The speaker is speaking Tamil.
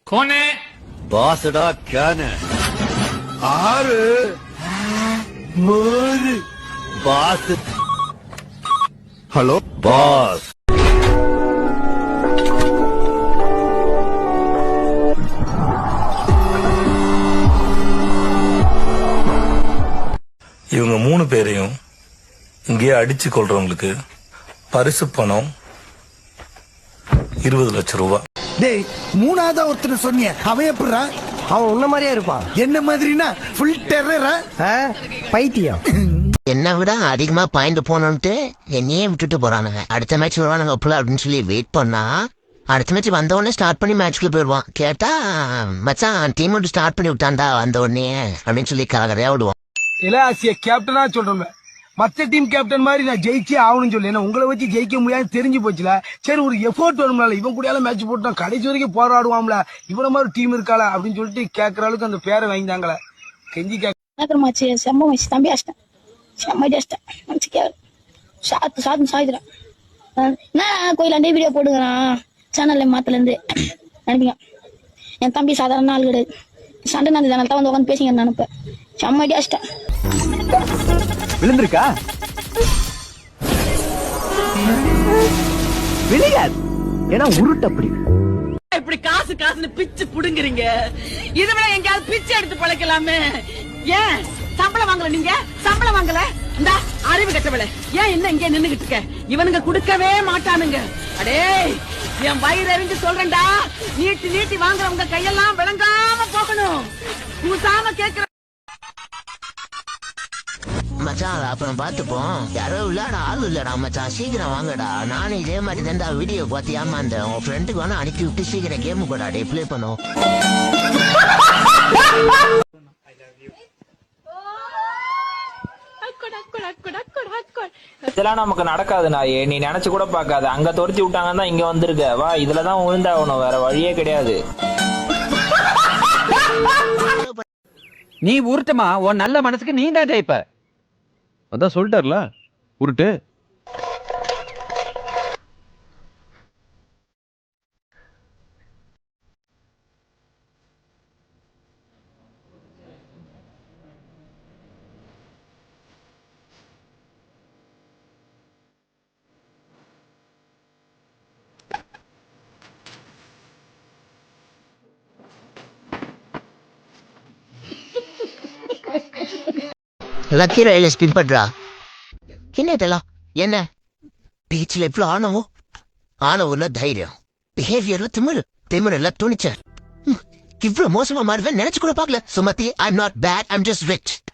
कौन है? பாஸ்டா கேன 6 3 பாஸ். Hello boss. இவங்க 3 பேரையும் இங்கேயே அடிச்சு கொள்றவங்களுக்கு பரிசு பணம் 20 லட்சம் ரூபாய். டேய், மூணாவதா ஒருத்தர் சொன்னிய அவன் எப்படா? அவன் உன்ன மாதிரியே இருப்பான். என்ன மாதிரினா ஃபுல் டெரரா? பைத்தியம். என்ன விட அதிகமா பாயிண்ட் போனோம்ட்டு என்னையே விட்டுட்டு போறானுங்க. அடுத்த மேட்ச் வருவானுங்க அப்பல அப்படின்னு சொல்லி வெயிட் பண்ணா அடுத்த மேட்ச் வந்த உடனே ஸ்டார்ட் பண்ணி மேட்ச்க்குள்ள போயிடுவான். கேட்டா மச்சான் டீம் மட்டும் ஸ்டார்ட் பண்ணி விட்டான்டா வந்த உடனே அப்படின்னு சொல்லி கலகரையா விடுவான். இல்ல ஆசிய கேப்டனா சொல்றேன், மத்த டீம் கேப்டன் மாதிரி நான் ஜெயிச்சே ஆகணும்னு சொல்லி ஏன்னா உங்களை வச்சு ஜெயிக்க முடியாது தெரிஞ்சு போச்சுல. சரி ஒரு எஃபோர்ட் வரும்ல, இவன் கூட மேட்ச் போட்டான் கடைசி வரைக்கும் போராடுவான்ல, இவ்வளவு மாதிரி டீம் இருக்காள அப்படின்னு சொல்லிட்டு கேட்கற அளவுக்கு அந்த பேரை வாங்கிட்டாங்களே. கெஞ்சி கேட்க செம்ம வச்சு தம்பி அஷ்டம் செம்ம அஷ்டம் மனசுக்கே சாத்து சாத்து சாய்துறான். நான் கோயிலாண்டே வீடியோ போட்டுக்கிறான் சேனல்ல மாத்துல இருந்து நினைப்பீங்க. என் தம்பி சாதாரண ஆள் கிடையாது. சண்டை நடந்தது தான் வந்து உட்காந்து பேசிங்க நினைப்பேன். செம்ம அஷ்டம் விழுந்திருக்கா? விழுகாது, ஏன்னா உருட்டு அப்படி. இப்படி காசு காசுன்னு பிச்சு புடுங்குறீங்க. இதை விட எங்கயாவது பிச்சு எடுத்து பழைக்கலாமே. ஏன் சம்பளம் வாங்கல? நீங்க சம்பளம் வாங்கல? இந்த அறிவு கட்டவள ஏன் என்ன இங்க நின்னுகிட்டு இருக்க? இவனுங்க குடுக்கவே மாட்டானுங்க. அடே என் வயிறு எறிஞ்சு சொல்றேன்டா, நீட்டி நீட்டி வாங்குறவங்க கையெல்லாம் விளங்காம போகணும். கூசாம கேக்குற மச்சான் அப்புறம் பாத்துப்போம். யாரோ விளையாட ஆள் இல்லடா மச்சான், சீக்கிரம் வாங்கடா. நானும் இதே மாதிரி தான்டா வீடியோ பார்த்து ஏமாந்தேன். உன் ஃப்ரெண்டுக்கு வேணா அனுப்பி விட்டு சீக்கிரம் கேம் கூட டே ப்ளே பண்ணும். இதெல்லாம் நமக்கு நடக்காது நாயே, நீ நினைச்சு கூட பாக்காத. அங்க துரத்தி விட்டாங்கன்னா இங்க வந்திருக்க. வா, இதுலதான் விழுந்தாகணும், வேற வழியே கிடையாது. நீ உருட்டுமா, உன் நல்ல மனசுக்கு நீ தான் ஜெயிப்ப. அதான் சொல்லிட்டார்ல உருட்டு. லக்கி ரயில ஸ்பின் பண்றா. என்னதெல்லாம் என்ன பீச்சில் எப்படி ஆணவம்ல தைரியம், பிஹேவியர்ல திமிருல துணிச்சல். இவ்வளவு மோசமா மாறுவேன் நினைச்சு கூட பாக்கல. Sumathi, I'm not bad, I'm just rich.